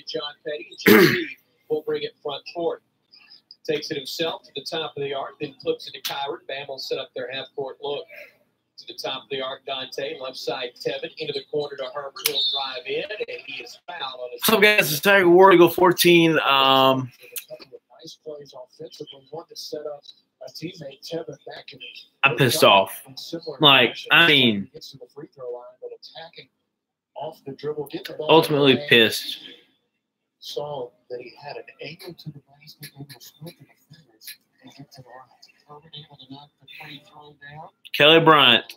John Petty. Jim Reed will bring it front court. Takes it himself to the top of the arc, then flips it to Kyron. Bam will set up their half-court look. To the top of the arc, Dante. Left side, Tevin. Into the corner to Herbert. He'll drive in, and he is fouled on his... What's up, guys? It's Tiger Ward. Go 14. Nice plays offensively. Want to set up a teammate, Tevin, back in. I'm pissed off. Like, I mean, ultimately pissed. Saw that he had an angle to the basket and was flipping the fingers and get to the line. Herbert able to knock the free throw down. Kelly Bryant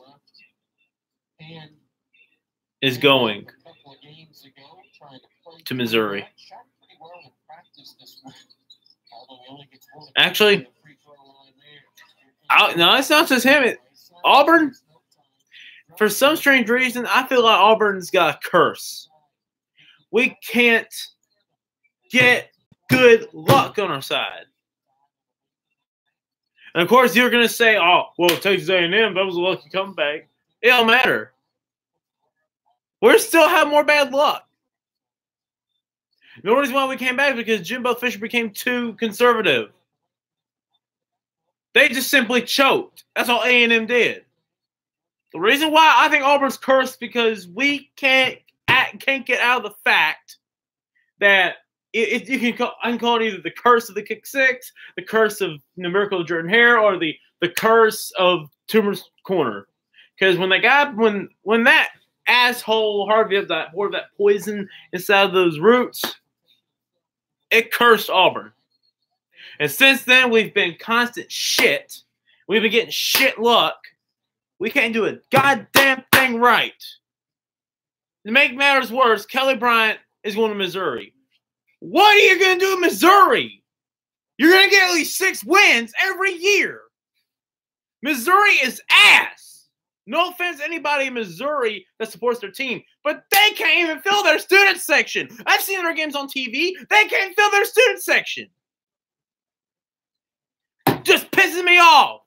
is going to Missouri. Actually, no, it's not just him. Auburn, for some strange reason, I feel like Auburn's got a curse. We can't get good luck on our side. And, of course, you're going to say, oh, well, Texas A&M, that was a lucky comeback. It don't matter. We still have more bad luck. The reason why we came back because Jimbo Fisher became too conservative. They just simply choked. That's all A&M did. The reason why I think Auburn's cursed because we can't get out of the fact that I can call it either the curse of the kick six, the curse of numerical Jordan Hare, or the curse of Toomer's corner. Because when that asshole Harvey poured that poison inside of those roots, it cursed Auburn. And since then, we've been constant shit. We've been getting shit luck. We can't do a goddamn thing right. To make matters worse, Kelly Bryant is going to Missouri. What are you going to do in Missouri? You're going to get at least 6 wins every year. Missouri is ass. No offense to anybody in Missouri that supports their team, but they can't even fill their student section. I've seen their games on TV. They can't fill their student section. Just pisses me off.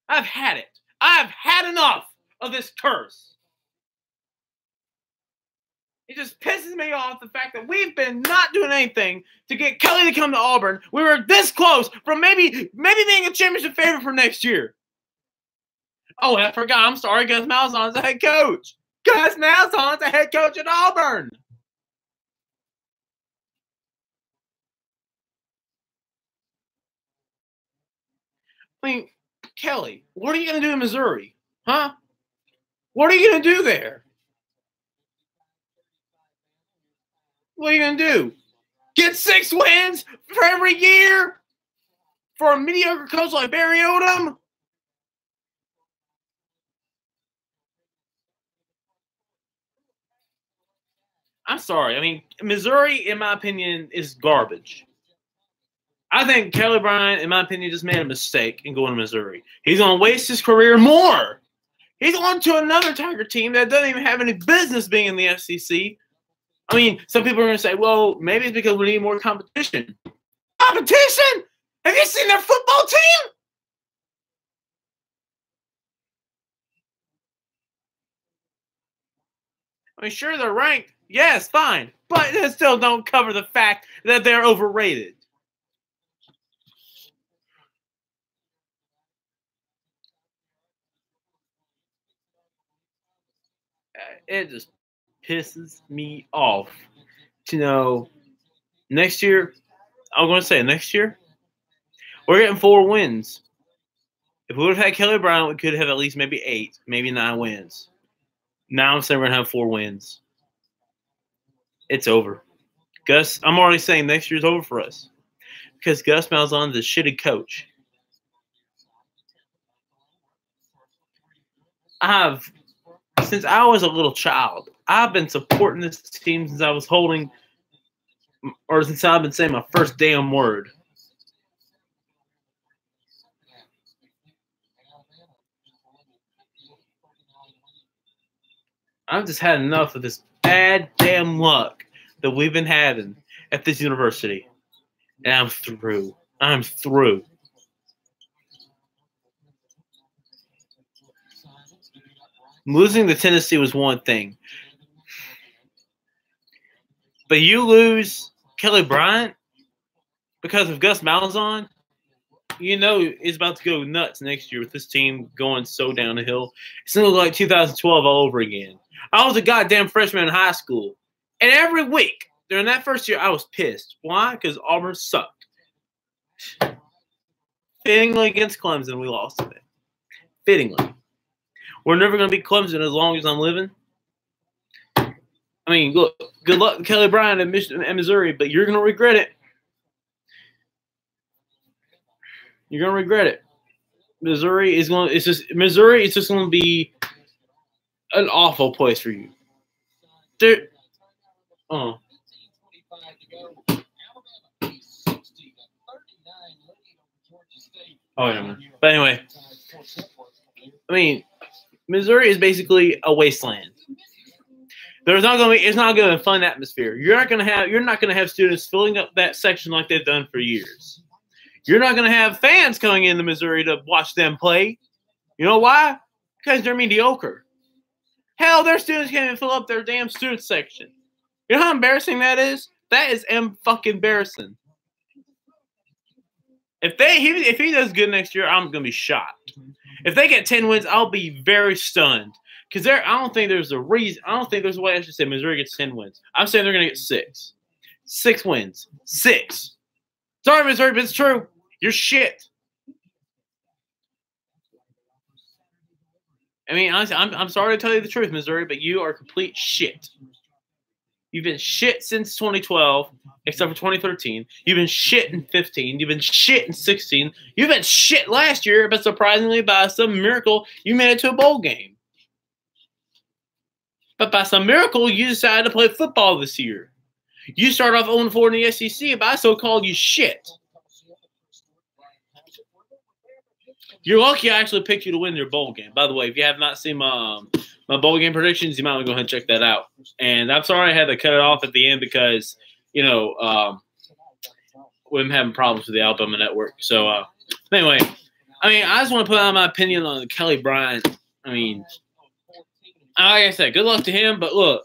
I've had it. I've had enough of this curse. It just pisses me off the fact that we've been not doing anything to get Kelly to come to Auburn. We were this close from maybe being a championship favorite for next year. Oh, and I forgot. I'm sorry. Gus Malzahn's the head coach. Gus Malzahn's the head coach at Auburn. I mean, Kelly, what are you going to do in Missouri? Huh? What are you going to do there? What are you going to do? Get 6 wins for every year? For a mediocre coach like Barry Odom? I'm sorry. I mean, Missouri, in my opinion, is garbage. I think Kelly Bryant, in my opinion, just made a mistake in going to Missouri. He's going to waste his career more. He's on to another Tiger team that doesn't even have any business being in the SEC. I mean, some people are going to say, well, maybe it's because we need more competition. Competition? Have you seen their football team? I mean, sure, they're ranked. Yes, fine. But they still don't cover the fact that they're overrated. It just pisses me off to know next year, I'm going to say next year, we're getting 4 wins. If we would have had Kelly Bryant, we could have at least maybe 8, maybe 9 wins. Now I'm saying we're going to have 4 wins. It's over. Gus, I'm already saying next year's over for us. Because Gus Malzahn's a shitty coach. Since I was a little child, I've been supporting this team since I was since I've been saying my first damn word. I've just had enough of this bad damn luck that we've been having at this university. And I'm through. I'm through. Losing to Tennessee was one thing. but you lose Kelly Bryant because of Gus Malzahn, you know it's about to go nuts next year with this team going so down the hill. It's going to look like 2012 all over again. I was a goddamn freshman in high school, and every week during that first year I was pissed. Why? Because Auburn sucked. Fittingly against Clemson, we lost it. Fittingly. We're never going to beat Clemson as long as I'm living. I mean, look, good luck to Kelly Bryant and Missouri, but you're going to regret it. You're going to regret it. Missouri is going to be an awful place for you. Oh, yeah. But anyway, I mean, Missouri is basically a wasteland. It's not going to be a fun atmosphere. You're not going to have students filling up that section like they've done for years. You're not going to have fans coming into Missouri to watch them play. You know why? Because they're mediocre. Hell, their students can't even fill up their damn student section. You know how embarrassing that is? That is fucking embarrassing. If he does good next year, I'm gonna be shocked. If they get 10 wins, I'll be very stunned. Because I don't think there's a reason. I don't think there's a way I should say Missouri gets 10 wins. I'm saying they're gonna get 6. 6 wins. 6. Sorry, Missouri, but it's true. You're shit. I mean, honestly, I'm sorry to tell you the truth, Missouri, but you are complete shit. You've been shit since 2012, except for 2013. You've been shit in 15. You've been shit in 16. You've been shit last year, but surprisingly, by some miracle, you made it to a bowl game. But by some miracle, you decided to play football this year. You started off 0-4 in the SEC, but I still called you shit. You're lucky I actually picked you to win your bowl game. By the way, if you have not seen my bowl game predictions, you might want to go ahead and check that out. And I'm sorry I had to cut it off at the end because, we've been having problems with the Alabama network. So, anyway, I just want to put out my opinion on Kelly Bryant. I mean, like I said, good luck to him. But look,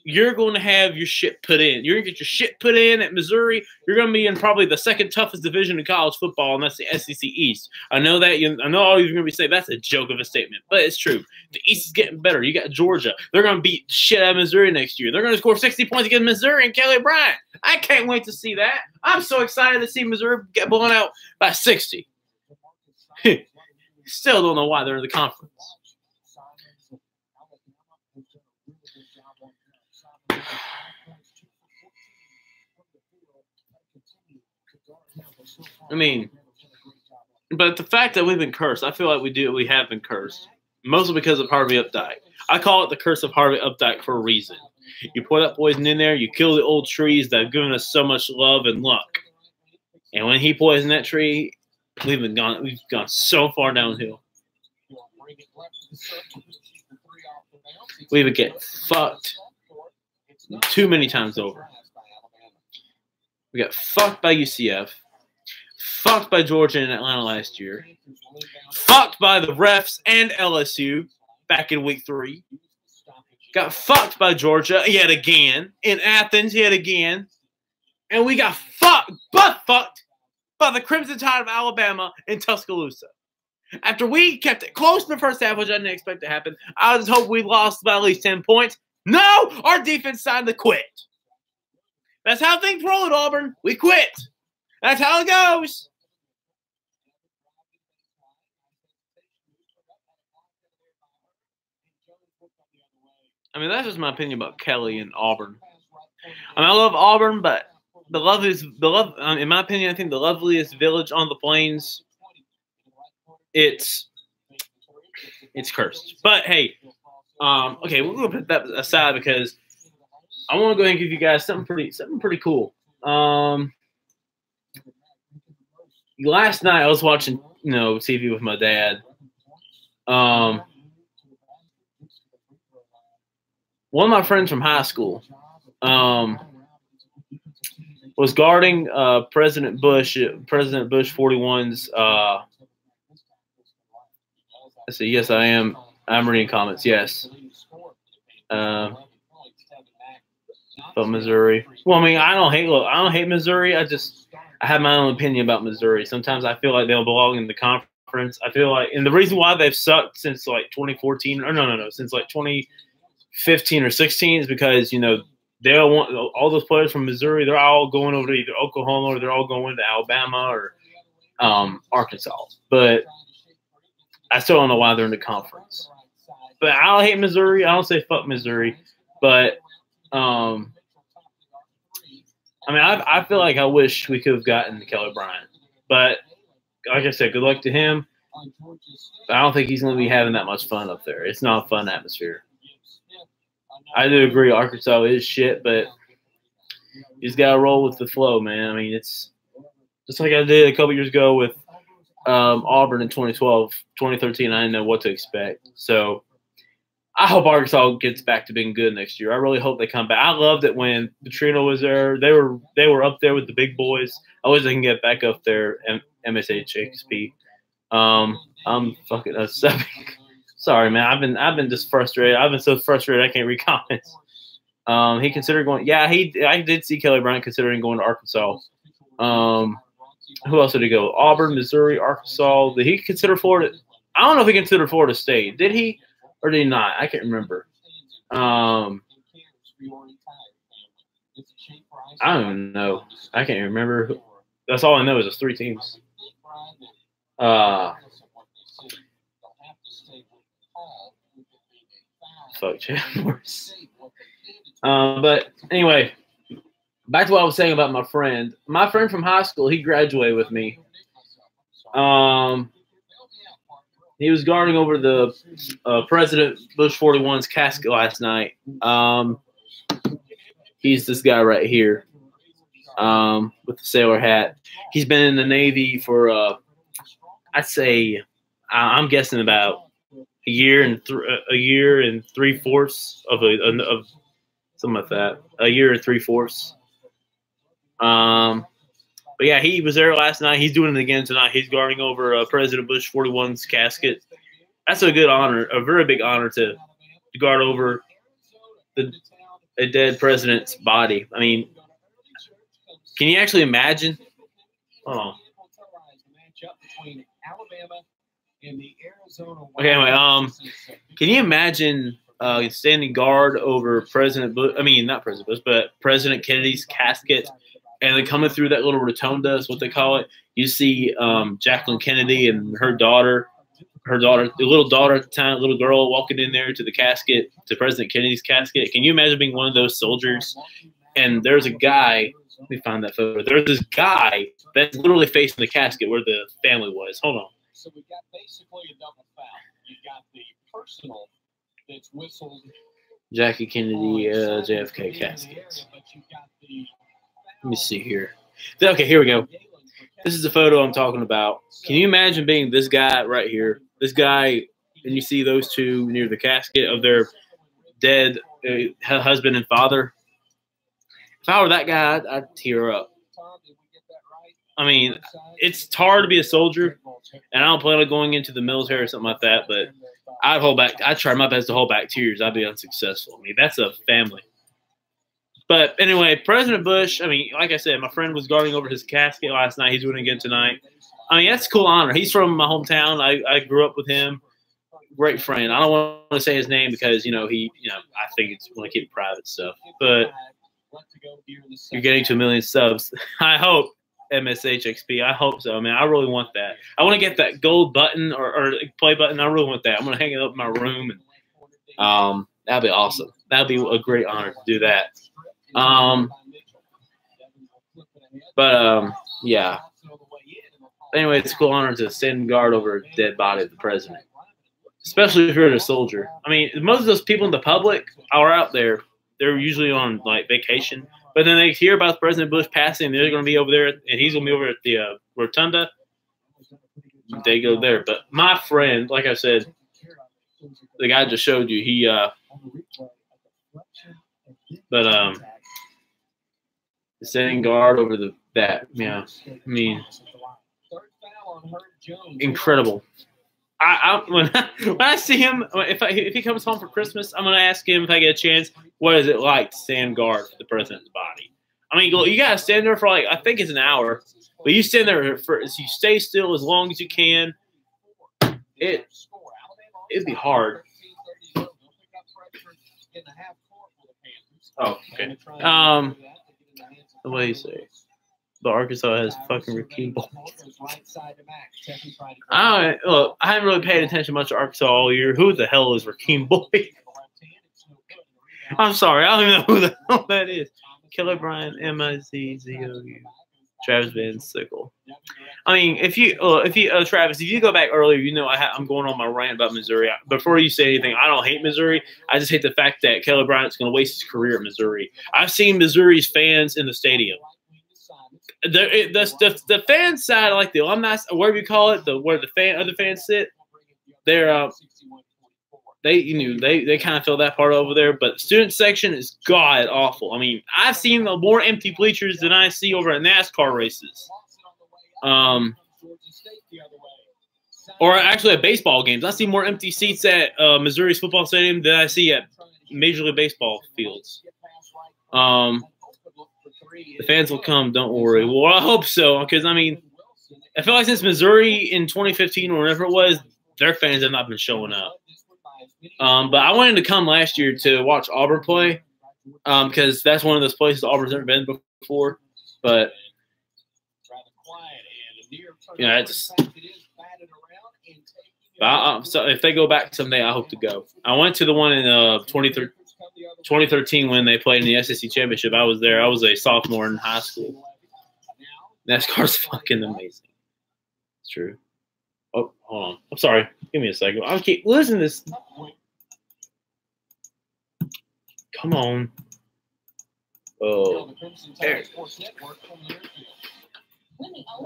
you're going to have your shit put in. You're going to get your shit put in at Missouri. You're going to be in probably the second toughest division in college football, and that's the SEC East. I know that. I know all you're going to be saying that's a joke of a statement, but it's true. The East is getting better. You got Georgia. They're going to beat shit out of Missouri next year. They're going to score 60 points against Missouri and Kelly Bryant. I can't wait to see that. I'm so excited to see Missouri get blown out by 60. Still don't know why they're in the conference. I mean, but the fact that we've been cursed, I feel like we have been cursed. Mostly because of Harvey Updike. I call it the curse of Harvey Updike for a reason. You put that poison in there, you kill the old trees that have given us so much love and luck. And when he poisoned that tree, we've gone so far downhill. We would get fucked too many times over. We got fucked by UCF. Fucked by Georgia and Atlanta last year. Fucked by the refs and LSU back in week 3. Got fucked by Georgia yet again. In Athens yet again. And we got fucked by the Crimson Tide of Alabama in Tuscaloosa. After we kept it close in the first half, which I didn't expect to happen, I just hope we lost by at least 10 points. No! Our defense decided to quit. That's how things roll at Auburn. We quit. That's how it goes. I mean, that's just my opinion about Kelly and Auburn. I mean, I love Auburn, but in my opinion, I think the loveliest village on the plains, it's cursed. But hey, okay, we're gonna put that aside because I want to go ahead and give you guys something pretty cool. Last night I was watching, TV with my dad. One of my friends from high school was guarding President Bush 41's. Let's see. Yes, I am. I'm reading comments. Yes. But Missouri. Well, I mean, I don't hate Missouri. I have my own opinion about Missouri. Sometimes I feel like they'll belong in the conference. I feel like, and the reason why they've sucked since like 2014, or no, since like 2015 or 16 is because, you know, they don't want all those players from Missouri. They're all going over to either Oklahoma or they're all going to Alabama or Arkansas. But I still don't know why they're in the conference. But I don't hate Missouri. I don't say fuck Missouri. But I mean, I feel like I wish we could have gotten Kelly Bryant. But like I said, good luck to him. I don't think he's going to be having that much fun up there. It's not a fun atmosphere. I do agree Arkansas is shit, but you just got to roll with the flow, man. I mean, it's just like I did a couple years ago with Auburn in 2012, 2013. I didn't know what to expect. So I hope Arkansas gets back to being good next year. I really hope they come back. I loved it when Petrino was there. They were up there with the big boys. I wish they can get back up there. MSHXP. I'm fucking upset. Sorry, man. I've been just frustrated. I've been so frustrated I can't read comments. He considered going. Yeah, I did see Kelly Bryant considering going to Arkansas. Who else did he go? Auburn, Missouri, Arkansas. Did he consider Florida? I don't know if he considered Florida State. Did he? Or did he not? I can't remember. I don't even know. I can't remember. That's all I know is there's 3 teams. Fuck Jaguars. But anyway, back to what I was saying about my friend. My friend from high school, he graduated with me. He was guarding over the President Bush 41's casket last night. He's this guy right here with the sailor hat. He's been in the Navy for, I'd say, I'm guessing about a year and 3/4 of something like that. A year and 3/4. But yeah, he was there last night. He's doing it again tonight. He's guarding over President Bush 41's casket. That's a good honor, a very big honor to guard over a dead president's body. I mean, can you actually imagine? Oh. Okay, anyway, can you imagine standing guard over President Bush? I mean, not President Bush, but President Kennedy's casket. And then coming through that little rotunda is what they call it. You see Jacqueline Kennedy and her daughter, the little daughter at the time, little girl walking in there to the casket, to President Kennedy's casket. Can you imagine being one of those soldiers? And there's a guy, let me find that photo. There's this guy that's literally facing the casket where the family was. Hold on. So we got basically a double foul. You've got the personal that's whistled. Jackie Kennedy, JFK casket. Let me see here. Okay, here we go. This is the photo I'm talking about. Can you imagine being this guy right here? This guy, and you see those two near the casket of their dead husband and father. If I were that guy, I'd tear up. I mean, it's hard to be a soldier, and I don't plan on going into the military or something like that, but I'd hold back. I'd try my best to hold back tears. I'd be unsuccessful. I mean, that's a family. But anyway, President Bush, I mean, like I said, my friend was guarding over his casket last night. He's doing it again tonight. I mean, that's a cool honor. He's from my hometown. I grew up with him. Great friend. I don't want to say his name because, I think it's want to keep private stuff. But you're getting to 1 million subs. I hope, MSHXP. I hope so. I mean, I really want that. I want to get that gold button or play button. I really want that. I'm going to hang it up in my room. And that'd be awesome. That'd be a great honor to do that. Yeah. Anyway, it's a cool honor to stand guard over a dead body of the president, especially if you're a soldier. I mean, most of those people in the public are out there. They're usually on like vacation, but then they hear about President Bush passing. They're going to be over there, and he's going to be over at the rotunda. They go there. But my friend, like I said, the guy I just showed you, he standing guard over that. Yeah, I mean, incredible. when I see him, if he comes home for Christmas, I'm gonna ask him if I get a chance. What is it like to stand guard for the president's body? I mean, you gotta stand there for like I think it's an hour, but you stand there for you stay still as long as you can. It'd be hard. Oh, okay. What do you say? The Arkansas has fucking Rakeem Boyd. Look, I haven't really paid attention much to Arkansas all year. Who the hell is Rakeem Boyd? I'm sorry, I don't even know who the hell that is. Kelly Bryant, Mizzou, Travis Van Sickle. I mean, Travis, if you go back earlier, you know I'm going on my rant about Missouri. Before you say anything, I don't hate Missouri. I just hate the fact that Kelly Bryant's going to waste his career at Missouri. I've seen Missouri's fans in the stadium. The fan side, like the alumni, whatever you call it, where the other fans sit, they kind of fill that part over there. But the student section is god awful. I mean, I've seen more empty bleachers than I see over at NASCAR races. Or actually at baseball games. I see more empty seats at Missouri's football stadium than I see at Major League Baseball fields. The fans will come, don't worry. Well, I hope so, because, I mean, I feel like since Missouri in 2015 or whatever it was, their fans have not been showing up. But I wanted to come last year to watch Auburn play because that's one of those places Auburn's never been before. But, you know, so if they go back someday, I hope to go. I went to the one in 2013 when they played in the SEC Championship. I was there. I was a sophomore in high school. NASCAR's fucking amazing. It's true. Oh, hold on. I'm sorry. Give me a second. I'll keep listen to this. Come on. Oh. There.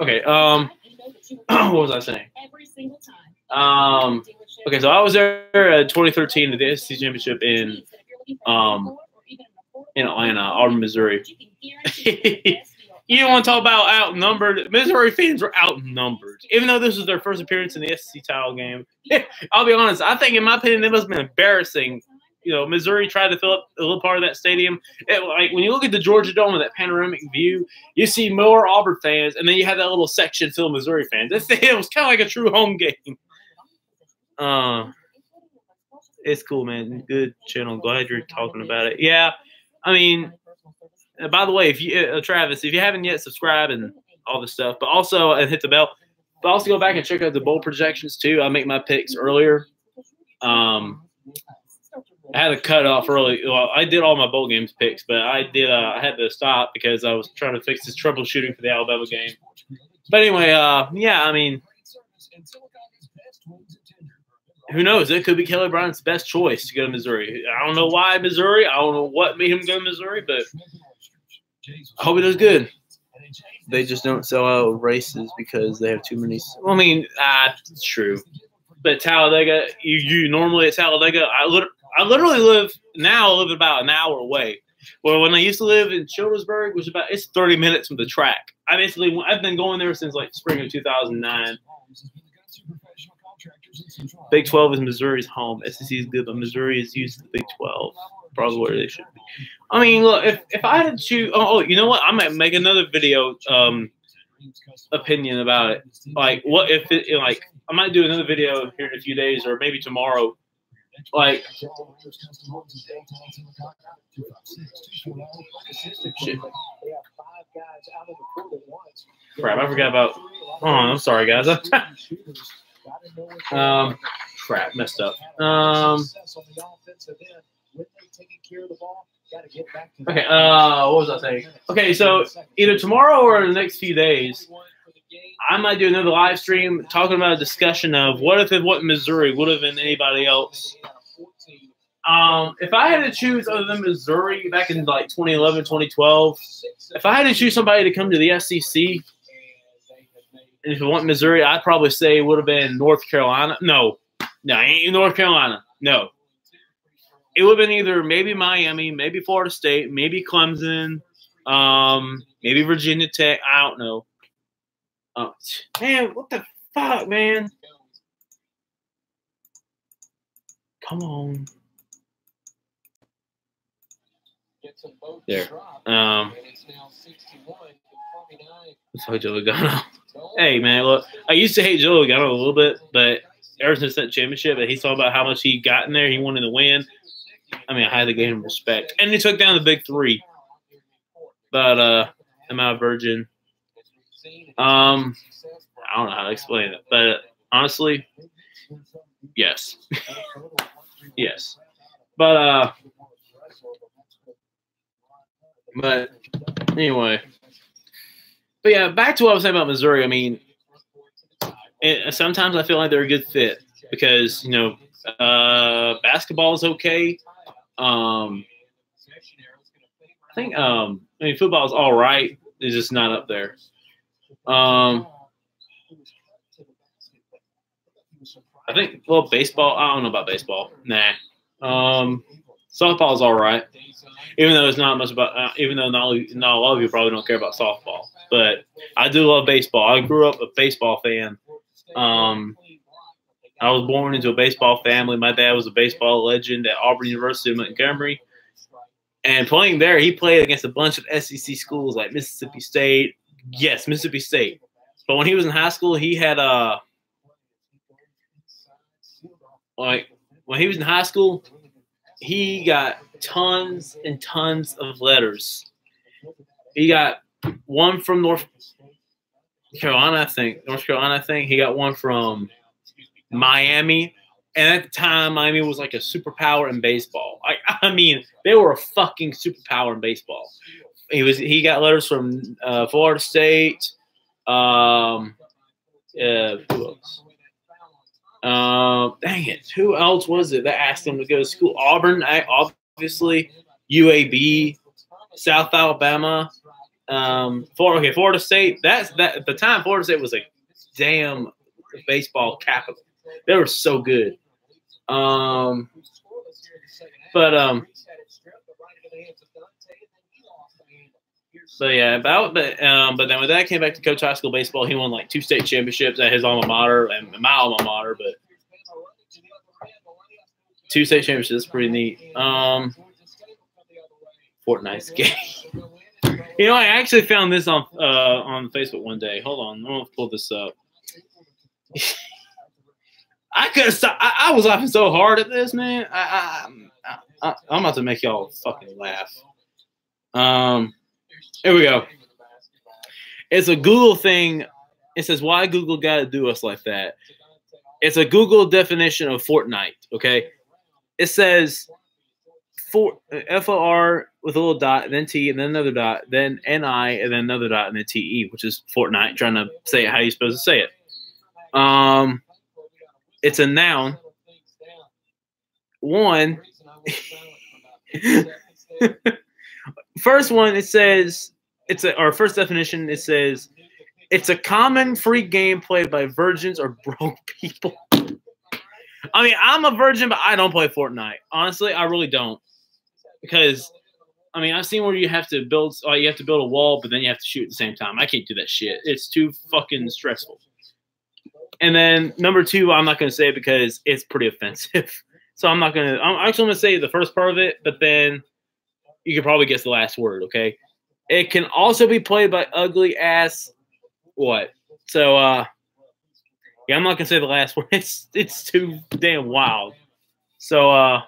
Okay. What was I saying? Okay, so I was there at 2013 at the SEC Championship in Atlanta, Auburn, Missouri. You don't want to talk about outnumbered. Missouri fans were outnumbered. Even though this was their first appearance in the SEC title game. I'll be honest, I think in my opinion it must have been embarrassing. You know, Missouri tried to fill up a little part of that stadium. Like when you look at the Georgia Dome and that panoramic view, you see more Auburn fans, and then you have that little section filled with Missouri fans. It was kind of like a true home game. It's cool, man. Good channel. Glad you're talking about it. Yeah, I mean, by the way, if you Travis, if you haven't yet, subscribe and all this stuff, but also hit the bell. But also go back and check out the bowl projections too. I make my picks earlier. I had to cut off early. Well, I did all my bowl games picks, but I had to stop because I was trying to fix this troubleshooting for the Alabama game. But anyway, yeah, I mean, who knows? It could be Kelly Bryant's best choice to go to Missouri. I don't know why Missouri. I don't know what made him go to Missouri, but I hope he does good. They just don't sell out races because they have too many. Well, I mean, it's true. But Talladega, you normally at Talladega, I literally live about an hour away. Well, when I used to live in Childersburg, which it's 30 minutes from the track. I've been going there since like spring of 2009. Big 12 is Missouri's home. SEC is good, but Missouri is used to the Big 12. Probably where they should be. I mean, look, if I had to choose, you know what? I might make another video opinion about it. Like, what if I might do another video here in a few days or maybe tomorrow. Like, shit. Crap, I forgot about. Oh, I'm sorry, guys. Crap, messed up. Okay, what was I saying? Okay, so either tomorrow or in the next few days, I might do another live stream talking about a discussion of what if it wasn't Missouri, would have been anybody else. If I had to choose other than Missouri back in like 2011, 2012, if I had to choose somebody to come to the SEC, and if it wasn't Missouri, I'd probably say it would have been North Carolina. No, ain't North Carolina. No. It would have been either maybe Miami, maybe Florida State, maybe Clemson, maybe Virginia Tech. I don't know. Man, what the fuck, man? Come on. There. So Joe Logano. Hey man, look, I used to hate Joe Logano a little bit, but ever since that championship, and he's talking about how much he got in there, he wanted to win. I mean, I had to give him respect, and he took down the big three. But am I a virgin? I don't know how to explain it, but honestly, yes, yes. But anyway. But yeah, back to what I was saying about Missouri. I mean, sometimes I feel like they're a good fit because, you know, basketball is okay. I think, I mean, football is all right. It's just not up there. I think, well, baseball, I don't know about baseball. Nah. Softball is all right. Even though it's not much about, even though not a lot of you probably don't care about softball. But I do love baseball. I grew up a baseball fan. I was born into a baseball family. My dad was a baseball legend at Auburn University in Montgomery. And playing there, he played against a bunch of SEC schools like Mississippi State. Yes, Mississippi State. But when he was in high school, he had when he was in high school, he got tons and tons of letters. He got one from North Carolina, I think. He got one from Miami. And at the time, Miami was like a superpower in baseball. I mean, they were a fucking superpower in baseball. He got letters from Florida State. Who else? Dang it. Who else was it that asked him to go to school? Auburn, obviously. UAB, South Alabama. Florida State. That at the time, Florida State was a damn baseball capital. They were so good. But yeah, but then when Dad came back to coach high school baseball, he won like 2 state championships at his alma mater and my alma mater. But 2 state championships, that's pretty neat. Fortnite's game. You know, I actually found this on Facebook one day. Hold on, I'm gonna pull this up. I could have stopped. I was laughing so hard at this, man. I'm about to make y'all fucking laugh. Here we go. It's a Google thing. It says, why Google got to do us like that? It's a Google definition of Fortnite, okay? It says F-O-R with a little dot, then T, and then another dot, then N-I, and then another dot, and then T-E, which is Fortnite, trying to say it how you're supposed to say it. It's a noun. One. First one, it says our first definition. It says it's a common free game played by virgins or broke people. I mean, I'm a virgin, but I don't play Fortnite. Honestly, I really don't, because I mean, I've seen where you have to build a wall, but then you have to shoot at the same time. I can't do that shit. It's too fucking stressful. And then number 2, I'm not going to say it because it's pretty offensive. So I'm actually going to say the first part of it, but then you can probably guess the last word, okay? It can also be played by ugly ass what? So, yeah, I'm not going to say the last word. It's too damn wild. So,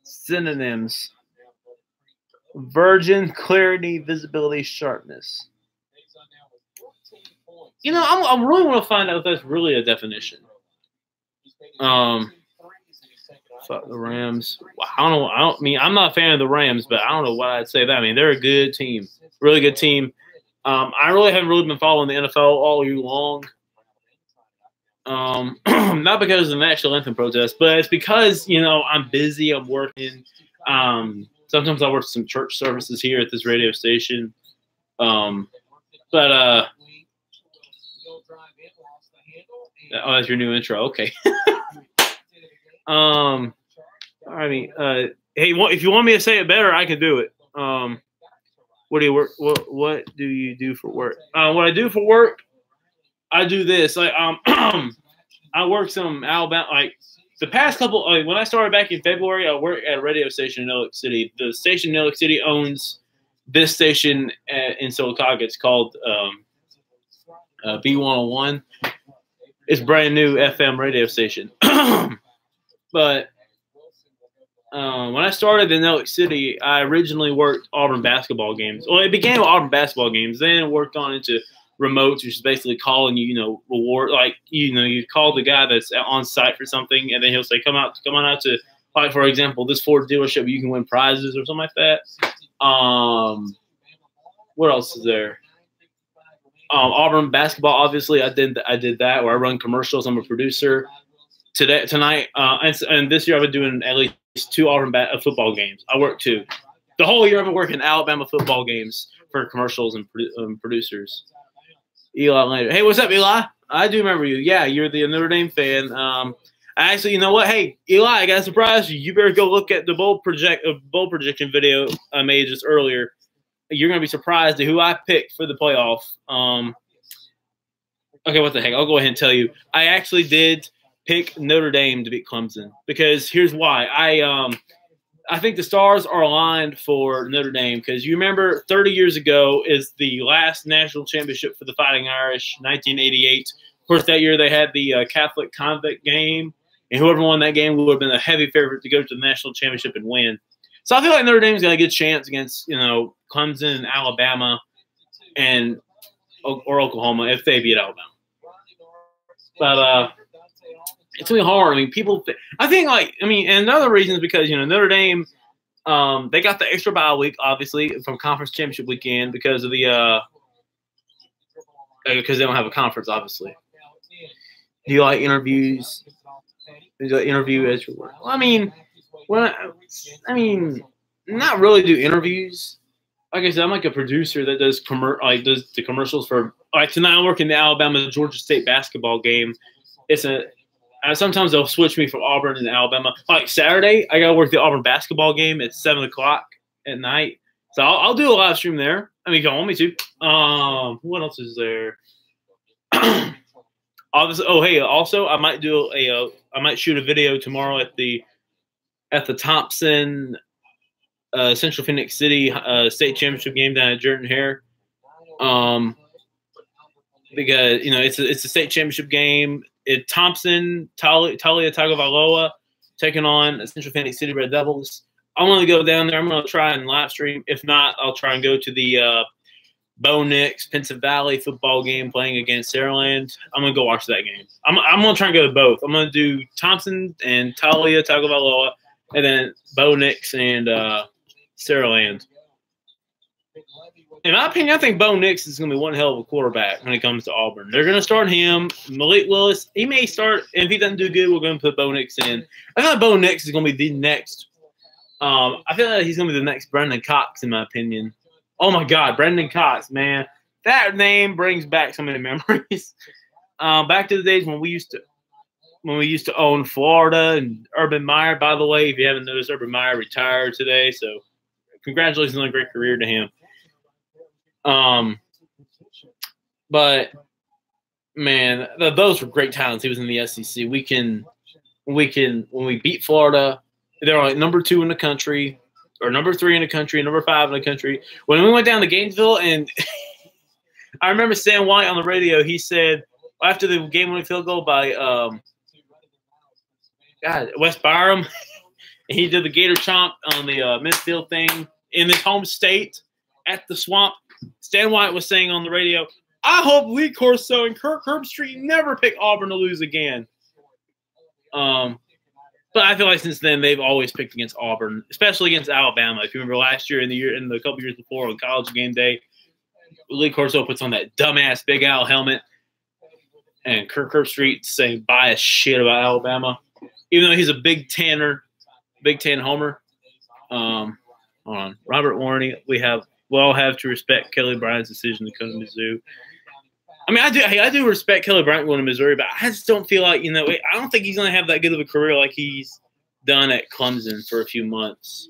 synonyms. Virgin, clarity, visibility, sharpness. You know, I really want to find out if that's really a definition. Fuck the Rams. I don't know. I'm not a fan of the Rams, but I don't know why I'd say that. I mean, they're a good team, really good team. I really haven't been following the NFL all year long. Not because of the national anthem protest, but it's because, you know, I'm busy. I'm working. Sometimes I work some church services here at this radio station. Oh, that's your new intro. Okay. I mean, hey, if you want me to say it better, I can do it. What do you work? What do you do for work? What I do for work, I do this. Like, I work some Alabama, like the past couple, when I started back in February, I worked at a radio station in Ellick City. The station in Ellick City owns this station in Sylacauga. It's called B101. It's a brand new FM radio station. But when I started in Ellick City, I originally worked Auburn basketball games. Well, it began with Auburn basketball games. Then it worked on into remotes, which is basically calling you, reward. Like, you call the guy that's on site for something, and then he'll say, come on out to, like, for example, this Ford dealership, you can win prizes or something like that. What else is there? Auburn basketball, obviously, I did that, where I run commercials. I'm a producer. Tonight, and this year I've been doing at least 2 Auburn football games. I work 2. The whole year I've been working Alabama football games for commercials and producers. Eli later. Hey, what's up, Eli? I do remember you. Yeah, you're the Notre Dame fan. Actually, you know what? Hey, Eli, I got to surprise you. You better go look at the bowl projection video I made just earlier. You're going to be surprised at who I picked for the playoff. Okay, what the heck? I'll go ahead and tell you. I actually did pick Notre Dame to beat Clemson, because here's why. I think the stars are aligned for Notre Dame, because you remember 30 years ago is the last national championship for the Fighting Irish, 1988. Of course, that year they had the Catholic convict game, and whoever won that game would have been a heavy favorite to go to the national championship and win. So I feel like Notre Dame's got a good chance against, Clemson and Alabama or Oklahoma if they beat Alabama. But it's really hard. I mean, and another reason is because, Notre Dame, they got the extra bye week, obviously, from conference championship weekend because of because they don't have a conference, obviously. Do you like interviews? Do you like interview as your work? Well, not really do interviews. Like I said, I'm like a producer that does the commercials for, like, tonight I'm working the Alabama-Georgia State basketball game. Sometimes they'll switch me from Auburn and Alabama. Like Saturday, I got to work the Auburn basketball game at 7 o'clock at night. So I'll do a live stream there. I mean, if you want me to. What else is there? Obviously, also I might shoot a video tomorrow at the Thompson Central Phoenix City state championship game down at Jordan-Hare. Because it's a state championship game. Thompson, Talia Tagovailoa taking on Central Phoenix City Red Devils. I'm going to go down there. I'm going to try and live stream. If not, I'll try and go to the Bo Nix Pensacola Valley football game playing against Saraland. I'm going to go watch that game. I'm going to try and go to both. I'm going to do Thompson and Talia Tagovailoa, and then Bo Nix and Saraland. In my opinion, I think Bo Nix is going to be one hell of a quarterback when it comes to Auburn. They're going to start him. Malik Willis, he may start. If he doesn't do good, we're going to put Bo Nix in. I feel like Bo Nix is going to be the next. I feel like he's going to be the next Brendan Cox, in my opinion. Oh, my God, Brendan Cox, man. That name brings back so many memories. Back to the days when we used to own Florida and Urban Meyer. By the way, if you haven't noticed, Urban Meyer retired today, so congratulations on a great career to him. But man, those were great times. He was in the SEC. When we beat Florida, they were like number 2 in the country, or number 3 in the country, number 5 in the country. When we went down to Gainesville, and I remember Sam White on the radio, he said after the game-winning field goal by West Byram, and he did the Gator Chomp on the midfield thing in his home state at the Swamp. Stan White was saying on the radio, I hope Lee Corso and Kirk Herbstreit never pick Auburn to lose again. But I feel like since then they've always picked against Auburn, especially against Alabama. If you remember last year and the couple years before on College Game Day, Lee Corso puts on that dumbass Big Al helmet, and Kirk Herbstreit saying biased shit about Alabama, even though he's a Big Ten homer. Hold on, Robert Warney. We all have to respect Kelly Bryant's decision to come to Mizzou. I mean, I do respect Kelly Bryant going to Missouri, but I just don't feel like, I don't think he's going to have that good of a career like he's done at Clemson for a few months.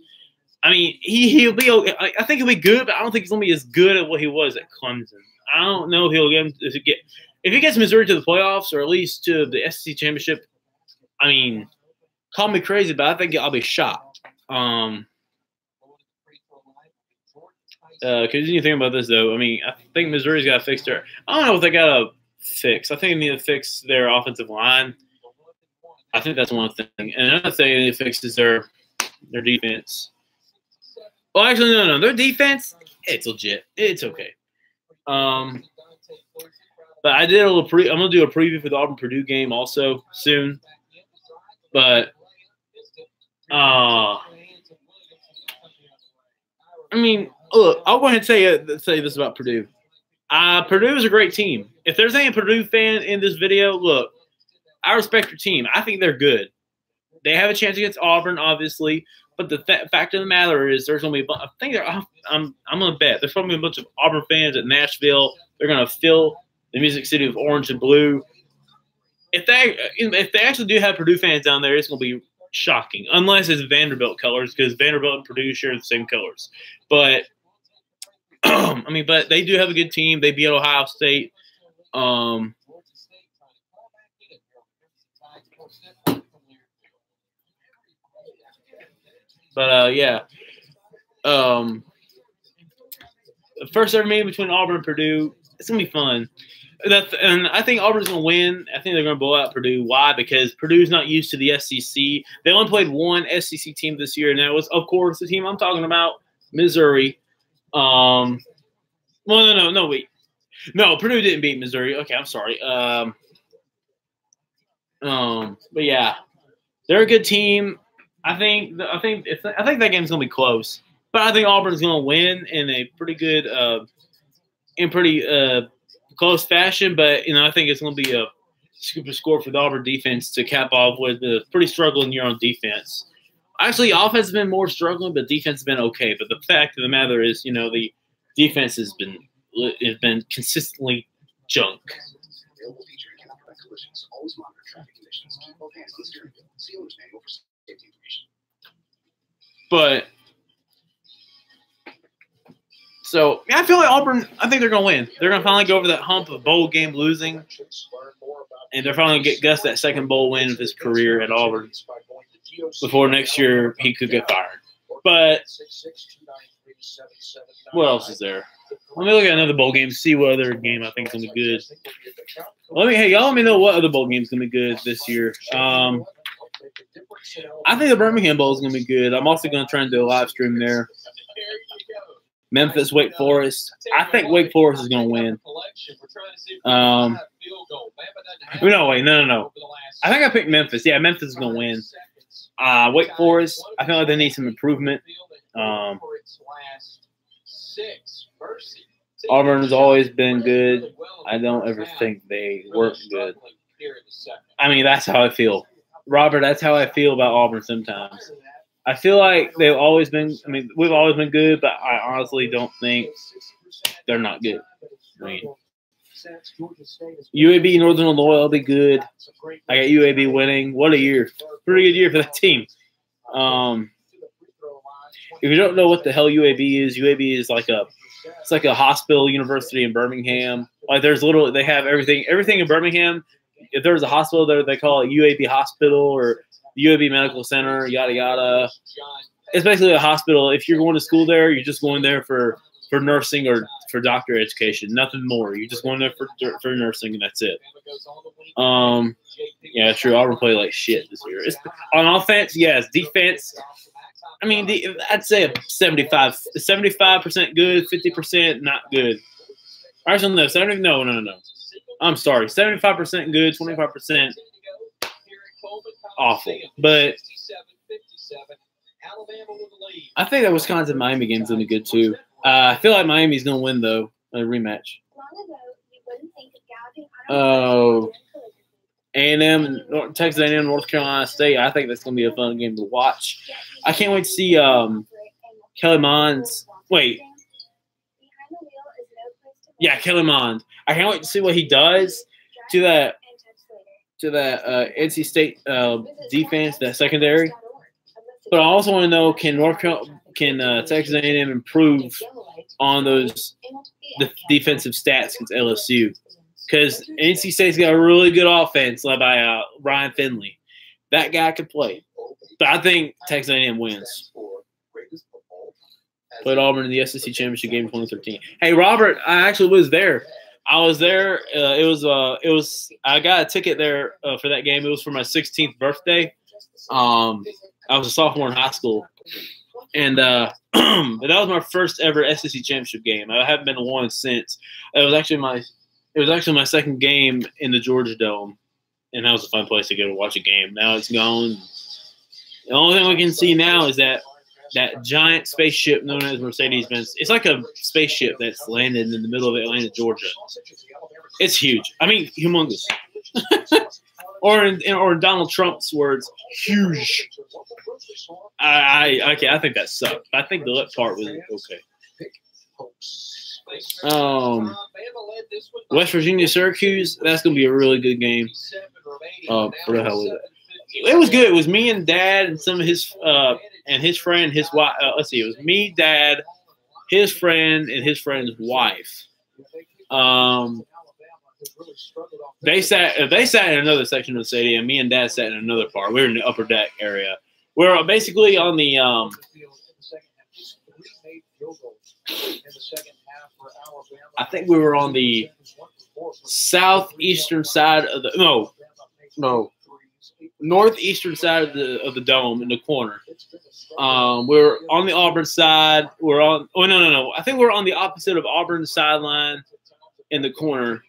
I mean, he'll be okay. I think he'll be good, but I don't think he's going to be as good at what he was at Clemson. I don't know if he'll if he gets Missouri to the playoffs or at least to the SEC championship. I mean, Call me crazy, but I think I'll be shocked. Because you think about this, though. I mean, I think Missouri's got to fix their – I don't know if they got to fix. I think they need to fix their offensive line. I think that's one thing. And another thing they need to fix is their defense. Well, actually, no. Their defense, it's legit. It's okay. But I did a little I'm going to do a preview for the Auburn-Purdue game also soon. But I mean, look, I'll go ahead and say this about Purdue. Purdue is a great team. If there's any Purdue fan in this video, look, I respect your team. I think they're good. They have a chance against Auburn, obviously. But the fact of the matter is, there's going to be I'm going to bet there's probably a bunch of Auburn fans at Nashville. They're going to fill the Music City with orange and blue. If they actually do have Purdue fans down there, it's going to be shocking, unless it's Vanderbilt colors, because Vanderbilt and Purdue share the same colors. But I mean, but they do have a good team. They beat Ohio State. Yeah. The first ever meeting between Auburn and Purdue, it's going to be fun. And I think Auburn's going to win. I think they're going to blow out Purdue. Why? Because Purdue's not used to the SEC. They only played one SEC team this year, and that was, of course, the team I'm talking about, Missouri. Well, no, wait. No, Purdue didn't beat Missouri. Okay, I'm sorry. But yeah, they're a good team. I think that game's gonna be close, but I think Auburn's gonna win in a pretty good, close fashion. But I think it's gonna be a super score for the Auburn defense to cap off with a pretty struggling year on defense. Actually, offense has been more struggling, but defense has been okay. But the fact of the matter is, the defense has been consistently junk. But so I feel like Auburn. I think they're gonna win. They're gonna finally go over that hump of bowl game losing, and they're finally gonna get Gus that second bowl win of his career at Auburn. Before next year, he could get fired. But what else is there? Let me look at another bowl game, see what other game I think is gonna be good. Y'all let me know what other bowl game is gonna be good this year. I think the Birmingham Bowl is gonna be good. I'm also gonna try and do a live stream there. Memphis, Wake Forest. I think Wake Forest is gonna win. No. I think I picked Memphis. Yeah, Memphis is gonna win. Wake Forest, I feel like they need some improvement. Auburn has always been good. I don't ever think they weren't good. I mean, that's how I feel. Robert, that's how I feel about Auburn sometimes. I feel like they've always been – we've always been good, but I honestly don't think they're not good. UAB, Northern Illinois will be good. I got UAB winning. What a year. Pretty good year for that team. If you don't know what the hell UAB is like a hospital university in Birmingham. Like they have everything in Birmingham. If there's a hospital there, they call it UAB Hospital or UAB Medical Center, yada, yada. It's basically a hospital. If you're going to school there, you're just going there for nursing or for doctor education. Nothing more. You're just going there for nursing, and that's it. Yeah, true. Auburn played like shit this year. On offense, yes. Defense, I'd say a 75% good, 50% not good. Actually, no. I'm sorry. 75% good, 25% awful. But I think that Wisconsin-Miami game is going to be good, too. I feel like Miami's going to win, though, a rematch. A&M, Texas A&M, North Carolina State. I think that's going to be a fun game to watch. I can't wait to see Kelly Mond's. Wait. Yeah, Kelly Mond. I can't wait to see what he does to that NC State defense, that secondary. But I also want to know, can Texas A&M improve on the defensive stats against LSU? Because NC State's got a really good offense led by Ryan Finley. That guy could play. But I think Texas A&M wins. Played Auburn in the SEC championship game in 2013. Hey, Robert, I actually was there. I was there. It was. I got a ticket there for that game. It was for my 16th birthday. I was a sophomore in high school, and but that was my first ever SEC championship game. I haven't been to one since. It was actually my second game in the Georgia Dome, and that was a fun place to go to watch a game. Now it's gone. The only thing we can see now is that giant spaceship known as Mercedes-Benz. It's like a spaceship that's landed in the middle of Atlanta, Georgia. It's huge. I mean, humongous. or in Donald Trump's words, huge. I think that sucked. I think the left part was okay. West Virginia, Syracuse. That's gonna be a really good game. What the hell was that? It was good. It was me and Dad and some of his and his friend, his wife. Let's see. It was me, Dad, his friend, and his friend's wife. They sat in another section of the stadium. Me and Dad sat in another part. We were in the upper deck area. We're basically on the I think we were on the southeastern side of the northeastern side of the dome in the corner. We're on the Auburn side. We're on. Oh no! I think we're on the opposite of Auburn's sideline in the corner.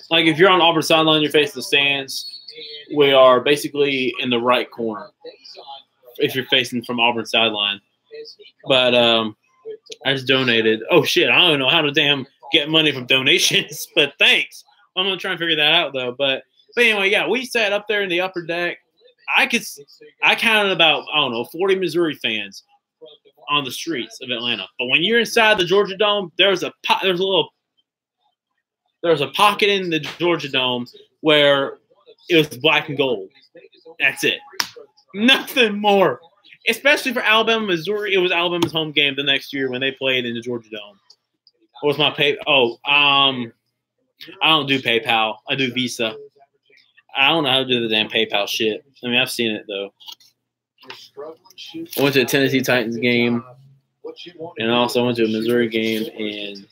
Like if you're on Auburn sideline, you're facing the stands. We are basically in the right corner if you're facing from Auburn sideline. But I just donated. Oh shit! I don't know how to damn get money from donations, but thanks. I'm gonna try and figure that out though. But anyway, yeah, we sat up there in the upper deck. I counted about 40 Missouri fans on the streets of Atlanta. But when you're inside the Georgia Dome, there's a pocket in the Georgia Dome where it was black and gold. That's it. Nothing more. Especially for Alabama, Missouri. It was Alabama's home game the next year when they played in the Georgia Dome. What was my pay? I don't do PayPal. I do Visa. I don't know how to do the damn PayPal shit. I mean, I've seen it, though. I went to a Tennessee Titans game, and also went to a Missouri game in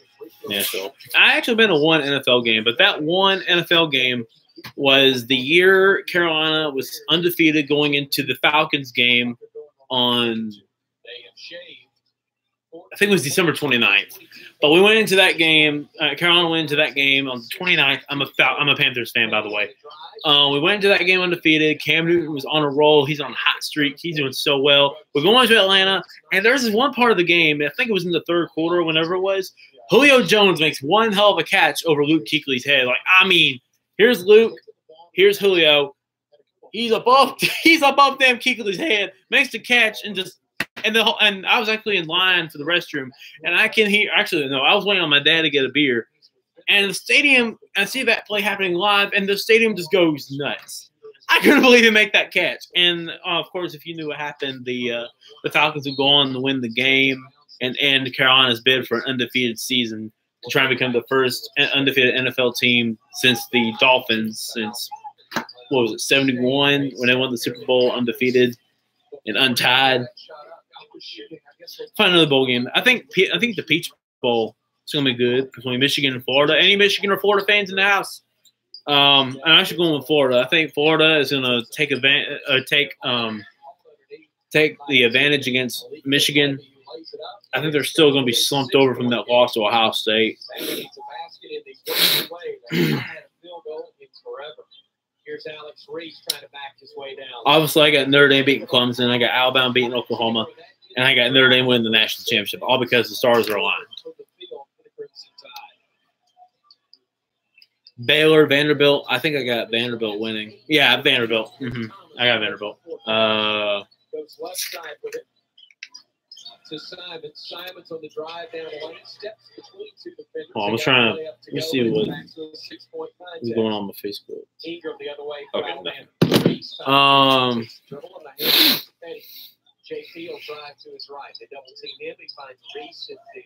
Nashville. I actually been to one NFL game, but that one NFL game was the year Carolina was undefeated going into the Falcons game on, I think it was December 29th. But we went into that game. Carolina went into that game on the 29th. I'm a Panthers fan, by the way. We went into that game undefeated. Cam Newton was on a roll. He's on a hot streak. He's doing so well. We're going to Atlanta, and there's this one part of the game, I think it was in the third quarter, whenever it was, Julio Jones makes one hell of a catch over Luke Kuechly's head. Like, I mean, here's Luke. Here's Julio. He's above damn Kuechly's head. Makes the catch and just – And I was actually in line for the restroom, and I can hear – actually, no, I was waiting on my dad to get a beer. And the stadium – I see that play happening live, and the stadium just goes nuts. I couldn't believe he made that catch. And, of course, if you knew what happened, the Falcons would go on to win the game and end Carolina's bid for an undefeated season to try and become the first undefeated NFL team since the Dolphins, since, what was it, 71, when they won the Super Bowl undefeated and untied. Find another bowl game. I think the Peach Bowl is going to be good between Michigan and Florida. Any Michigan or Florida fans in the house? I'm actually going with Florida. I think Florida is going to take the advantage against Michigan. I think they're still going to be slumped over from that loss to Ohio State. Here's Alex Reese trying to back his way down. Obviously, I got Notre Dame beating Clemson. I got Alabama beating Oklahoma. And I got Notre Dame winning the national championship, all because the stars are aligned. Baylor, Vanderbilt. I think I got Vanderbilt winning. Yeah, Vanderbilt. I got Vanderbilt. Goes left side with it to Simon. Simon's on the drive down the lane. Steps between two defenders. Oh, I was trying to – let me see what's going on with Facebook. Ingram the other way. Okay. JP will drive to his right. They double team him. He finds Reese at the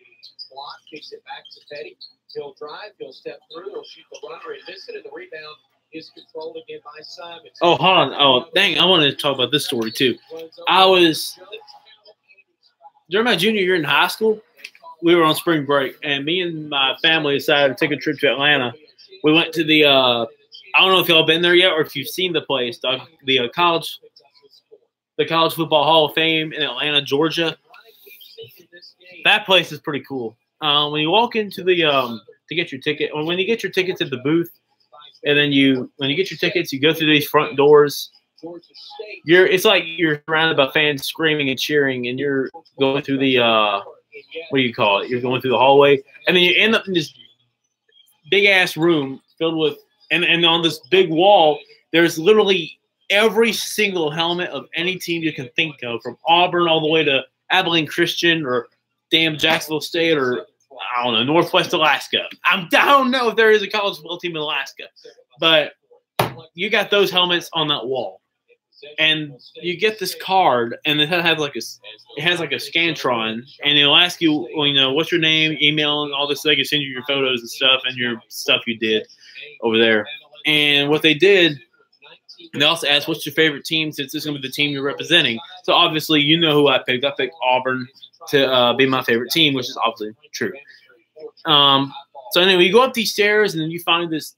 block, kicks it back to Petty. He'll drive. He'll step through. He'll shoot the runner and miss it. And the rebound Is controlled again by Simon. Oh, hold on. Oh, dang. I wanted to talk about this story, too. During my junior year in high school, we were on spring break, and me and my family decided to take a trip to Atlanta. We went to the, I don't know if y'all been there yet or if you've seen the place, the college football Hall of Fame in Atlanta, Georgia. That place is pretty cool. When you walk into the, to get your ticket, or when you get your tickets at the booth, and then when you get your tickets, you go through these front doors. It's like you're surrounded by fans screaming and cheering, and you're going through the what do you call it? You're going through the hallway, and then you end up in this big ass room filled with, and on this big wall, there's literally every single helmet of any team you can think of, from Auburn all the way to Abilene Christian or damn Jacksonville State or I don't know, Northwest Alaska. I don't know if there is a college football team in Alaska, but you got those helmets on that wall, and you get this card, and it has like a Scantron, and it'll ask you, well, you know, what's your name, email, and all this. So they can send you your photos and stuff, and your stuff you did over there. And what they did, they also asked, what's your favorite team, since this is going to be the team you're representing. So obviously, you know who I picked. I picked Auburn to be my favorite team, which is obviously true. So anyway, you go up these stairs, and then you find this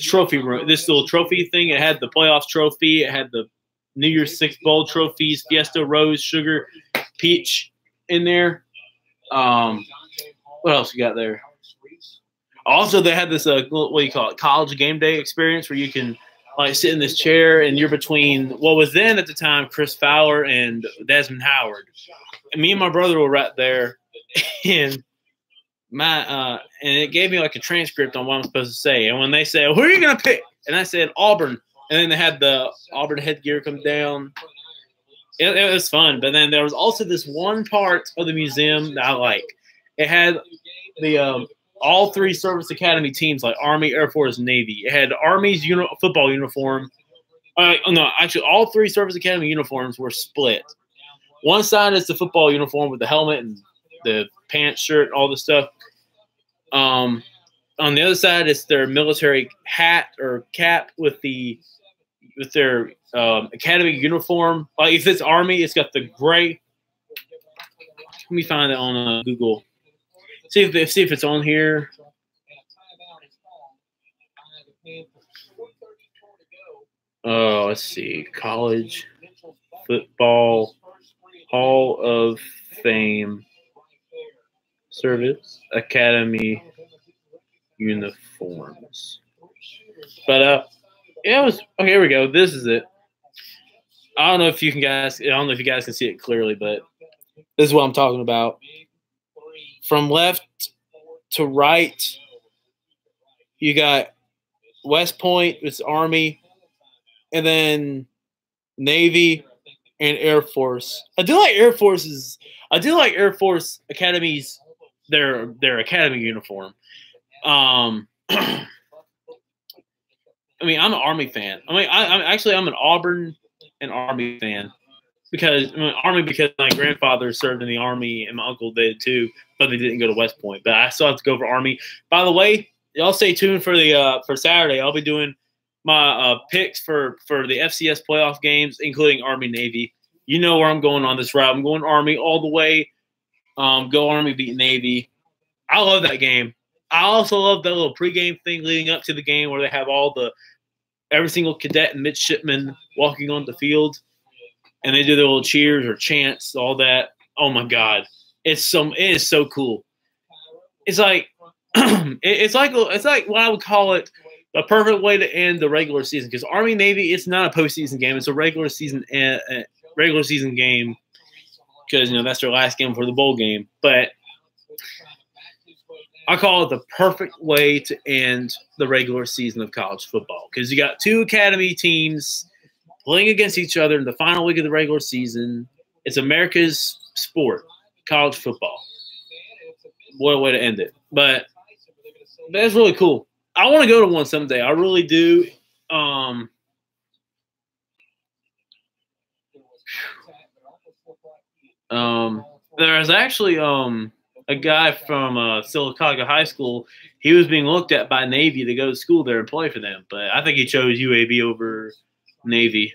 trophy room, this little trophy thing. It had the playoffs trophy. It had the New Year's Six Bowl trophies, Fiesta, Rose, Sugar, Peach in there. What else you got there? Also, they had this, what do you call it, college game day experience, where you can like sit in this chair, and you're between what was then at the time Chris Fowler and Desmond Howard. And me and my brother were right there, and and it gave me like a transcript on what I'm supposed to say. And when they said, "Who are you gonna pick?" and I said Auburn, and then they had the Auburn headgear come down. It was fun. But then there was also this one part of the museum that I like. It had the all three service academy teams, like Army, Air Force, and Navy. It had Army's football uniform. No, actually, all three service academy uniforms were split. One side is the football uniform with the helmet and the pants, shirt, all the stuff. On the other side, it's their military hat or cap with their academy uniform. Like if it's Army, it's got the gray. Let me find it on Google. See if it's on here. Oh, let's see. College Football Hall of Fame Service Academy uniforms. But yeah, it was okay. Here we go. This is it. I don't know if you guys can see it clearly, but this is what I'm talking about. From left to right, you got West Point, it's Army, and then Navy and Air Force. I do like Air Force Academies, their academy uniform. I mean, I'm an Army fan. I'm an Auburn and Army fan because Army because my grandfather served in the Army and my uncle did too, but they didn't go to West Point. But I still have to go for Army. By the way, y'all stay tuned for the for Saturday. I'll be doing my picks for the FCS playoff games, including Army Navy. You know where I'm going on this route. I'm going Army all the way. Go Army, beat Navy. I love that game. I also love that little pregame thing leading up to the game where they have every single cadet and midshipman walking on the field, and they do their little cheers or chants, all that. Oh my God, it is so cool. It's like it's like what I would call it the perfect way to end the regular season, because Army Navy, it's not a postseason game; it's a regular season game because that's their last game for the bowl game, but. I call it the perfect way to end the regular season of college football, because you got two academy teams playing against each other in the final week of the regular season. It's America's sport, college football. What a way to end it. But that's really cool. I want to go to one someday. I really do. There's actually a guy from Sylacauga High School. He was being looked at by Navy to go to school there and play for them, but I think he chose UAB over Navy.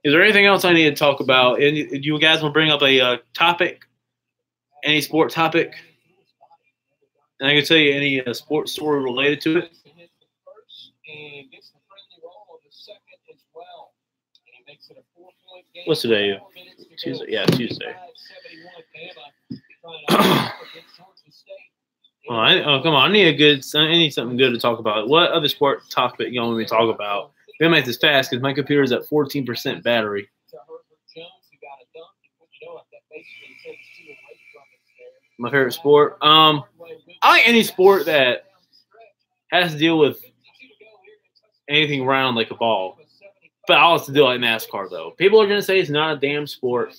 Is there anything else I need to talk about? And you guys will bring up a topic, any sport topic, and I can tell you any sports story related to it. What's today? Tuesday. Yeah, Tuesday. Oh, come on! I need something good to talk about. What other sport topic you want me to talk about? We make this fast because my computer is at 14% battery. My favorite sport. I like any sport that has to deal with anything round like a ball. But I also do like NASCAR though. People are gonna say it's not a damn sport.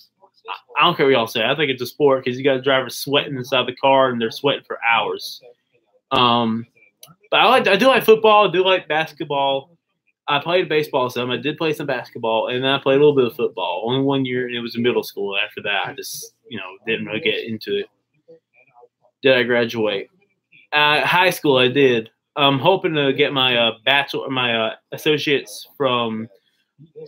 I don't care what y'all say. I think it's a sport because you got drivers sweating inside the car and they're sweating for hours. But I do like football. I do like basketball. I played baseball some. I did play some basketball, and then I played a little bit of football. Only 1 year, and it was in middle school. After that, I just didn't really get into it. Did I graduate? High school, I did. I'm hoping to get my associates from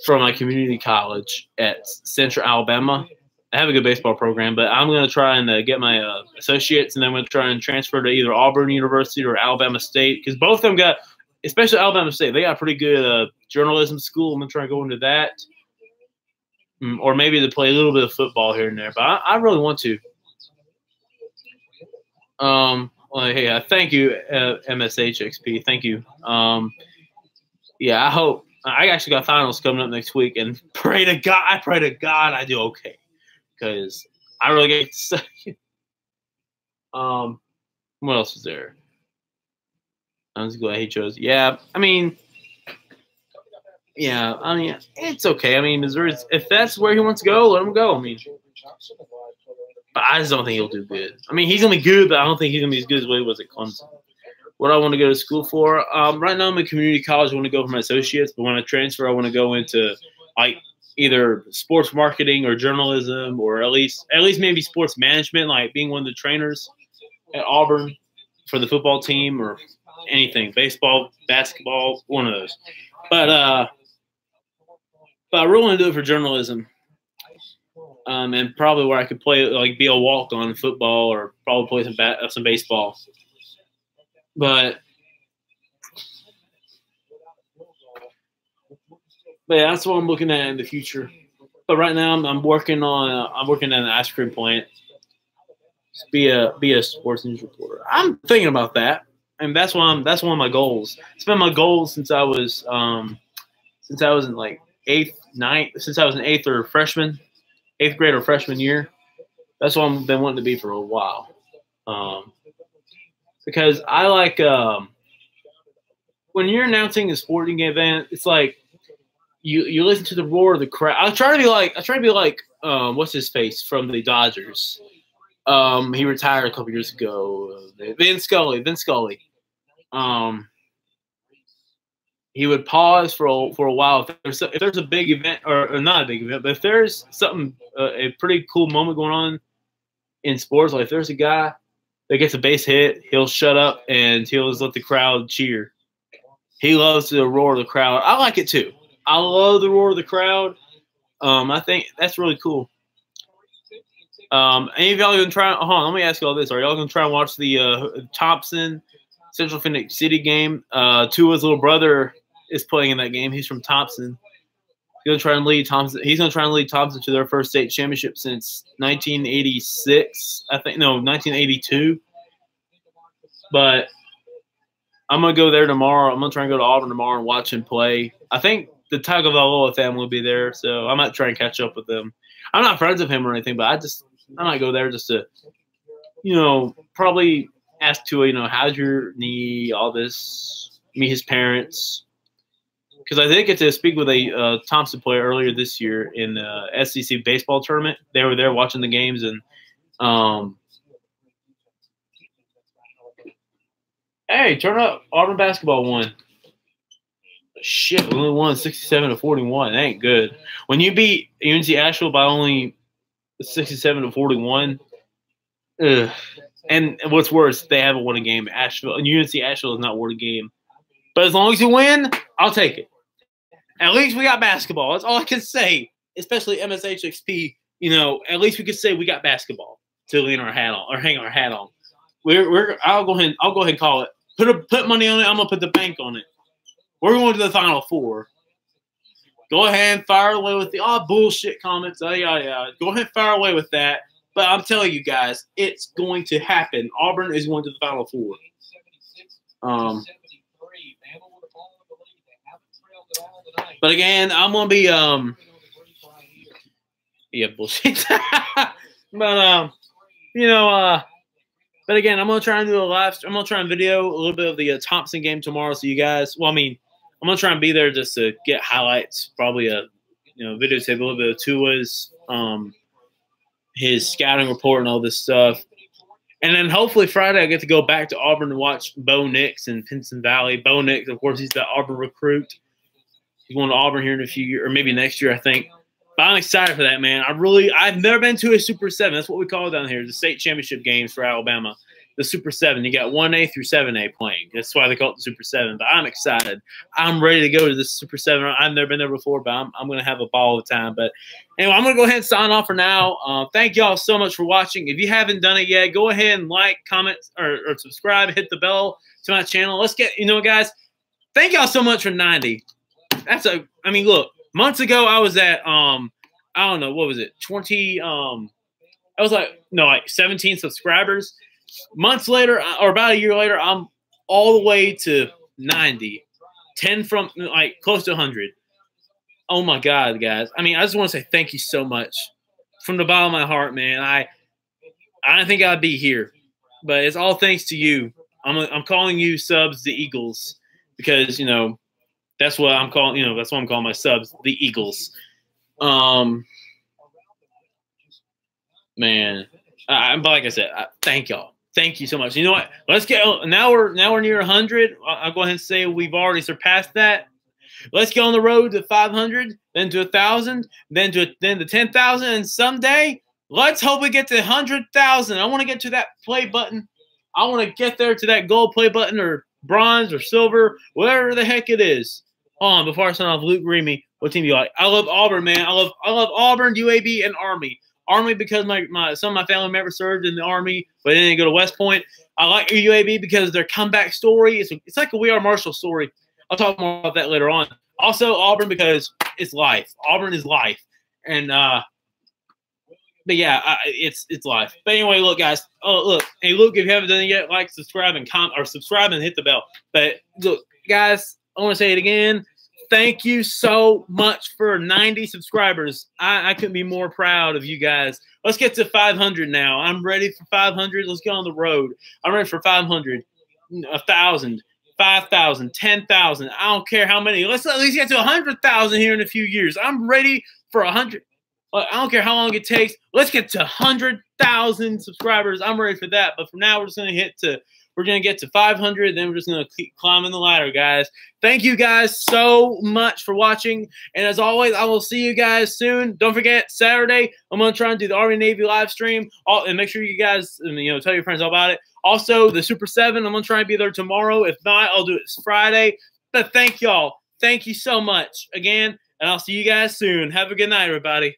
my community college at Central Alabama. I have a good baseball program, but I'm going to try and get my associates, and then I'm going to try and transfer to either Auburn University or Alabama State, because both of them got, especially Alabama State, they got a pretty good journalism school. I'm going to try and go into that, or maybe to play a little bit of football here and there, but I really want to. Well, hey, thank you, MSHXP. Thank you. Yeah, I hope. I actually got finals coming up next week, and pray to God I do okay, because I really get to say. What else was there? I'm just glad he chose. Yeah, I mean, it's okay. I mean, if that's where he wants to go, let him go. I mean, but I just don't think he'll do good. I mean, he's gonna be good, but I don't think he's gonna be as good as what he was at Clemson. What I want to go to school for? Right now I'm in community college. I want to go for my associates, but when I transfer, I want to go into like either sports marketing or journalism, or at least maybe sports management, like being one of the trainers at Auburn for the football team or anything, baseball, basketball, one of those. But I really want to do it for journalism, and probably where I could play, like be a walk-on in football, or probably play some baseball. But yeah, that's what I'm looking at in the future. But right now, I'm working at an ice cream plant. Just be a sports news reporter. I'm thinking about that, and that's one of my goals. It's been my goal since I was in like since I was an eighth grade or freshman year. That's what I've been wanting to be for a while. Because I like when you're announcing a sporting event, it's like you listen to the roar of the crowd. I try to be like what's his face from the Dodgers. He retired a couple years ago. Vin Scully. He would pause for a while if there's a big event, or not a big event, but if there's something a pretty cool moment going on in sports, like if there's a guy that gets a base hit, he'll shut up and he'll just let the crowd cheer. He loves the roar of the crowd. I like it too. I love the roar of the crowd. I think that's really cool. Any of y'all gonna try? Hold on, let me ask y'all this: are y'all gonna try and watch the Thompson Central Phoenix City game? Tua's little brother is playing in that game. He's from Thompson. He's gonna try and lead Thompson to their first state championship since 1986. 1982. But I'm gonna go there tomorrow. I'm gonna try and go to Auburn tomorrow and watch him play. I think the Tagovailoa family will be there, so I might try and catch up with them. I'm not friends with him or anything, but I might go there just to, probably ask Tua, how's your knee, all this, meet his parents. Because I did get to speak with a Thompson player earlier this year in the SEC baseball tournament. They were there watching the games, and hey, turn up! Auburn basketball won. Shit, we only won 67-41. That ain't good. When you beat UNC Asheville by only 67-41, ugh. And what's worse, they haven't won a game. Asheville and UNC Asheville has not won a game. But as long as you win, I'll take it. At least we got basketball. That's all I can say. Especially MSHXP. You know, at least we could say we got basketball to lean our hat on or hang our hat on. I'll go ahead and call it. Put money on it. I'm gonna put the bank on it. We're going to the Final Four. Go ahead and fire away with the bullshit comments. Yeah. Go ahead and fire away with that. But I'm telling you guys, it's going to happen. Auburn is going to the Final Four. But again, I'm gonna be bullshit. But but again, I'm gonna try and do a live. I'm gonna try and video a little bit of the Thompson game tomorrow, so you guys. Well, I mean, I'm gonna try and be there just to get highlights. Probably a videotape a little bit of Tua's his scouting report and all this stuff. And then hopefully Friday I get to go back to Auburn and watch Bo Nix in Pinson Valley. Bo Nix, of course, he's the Auburn recruit. He's going to Auburn here in a few years, or maybe next year, I think. But I'm excited for that, man. I've never been to a Super 7. That's what we call it down here, the state championship games for Alabama. The Super 7. You got 1A through 7A playing. That's why they call it the Super 7. But I'm excited. I'm ready to go to this Super 7. I've never been there before, but I'm going to have a ball of time. But anyway, I'm going to go ahead and sign off for now. Thank y'all so much for watching. If you haven't done it yet, go ahead and like, comment, or subscribe. Hit the bell to my channel. Let's get, guys, thank y'all so much for 90. Look, months ago I was at, I don't know, what was it, 20, I was like 17 subscribers. Months later, or about a year later, I'm all the way to 90. 10 from, close to 100. Oh, my God, guys. I just want to say thank you so much. From the bottom of my heart, man. I didn't think I'd be here. But it's all thanks to you. I'm calling you subs the Eagles because, that's what I'm calling, that's what I'm calling my subs, the Eagles. Man. But like I said, thank y'all. Thank you so much. You know what? Let's get now we're near 100. I'll go ahead and say we've already surpassed that. Let's get on the road to 500, then to 1,000, then to 10,000, and someday let's hope we get to 100,000. I want to get to that play button. I want to get there to that gold play button or bronze or silver, whatever the heck it is. Hold on, before I sign off, Luke Reamy, what team do you like? I love Auburn, man. I love Auburn, UAB, and Army. Army because some of my family members served in the Army, but they didn't go to West Point. I like UAB because their comeback story. It's like a We Are Marshall story. I'll talk more about that later on. Also, Auburn because it's life. Auburn is life. And but yeah, it's life. But anyway, look, guys. Oh, look. Hey, Luke, if you haven't done it yet, like, subscribe, and comment, or subscribe and hit the bell. But look, guys, I want to say it again. Thank you so much for 90 subscribers. I couldn't be more proud of you guys. Let's get to 500 now. I'm ready for 500. Let's get on the road. I'm ready for 500, 1,000, 5,000, 10,000. I don't care how many. Let's at least get to 100,000 here in a few years. I'm ready for 100. I don't care how long it takes. Let's get to 100,000 subscribers. I'm ready for that. But for now, we're going to get to 500, then we're just going to keep climbing the ladder, guys. Thank you guys so much for watching. And as always, I will see you guys soon. Don't forget, Saturday, I'm going to try and do the Army-Navy live stream. And make sure you guys, tell your friends all about it. Also, the Super 7, I'm going to try and be there tomorrow. If not, I'll do it Friday. But thank y'all. Thank you so much again. And I'll see you guys soon. Have a good night, everybody.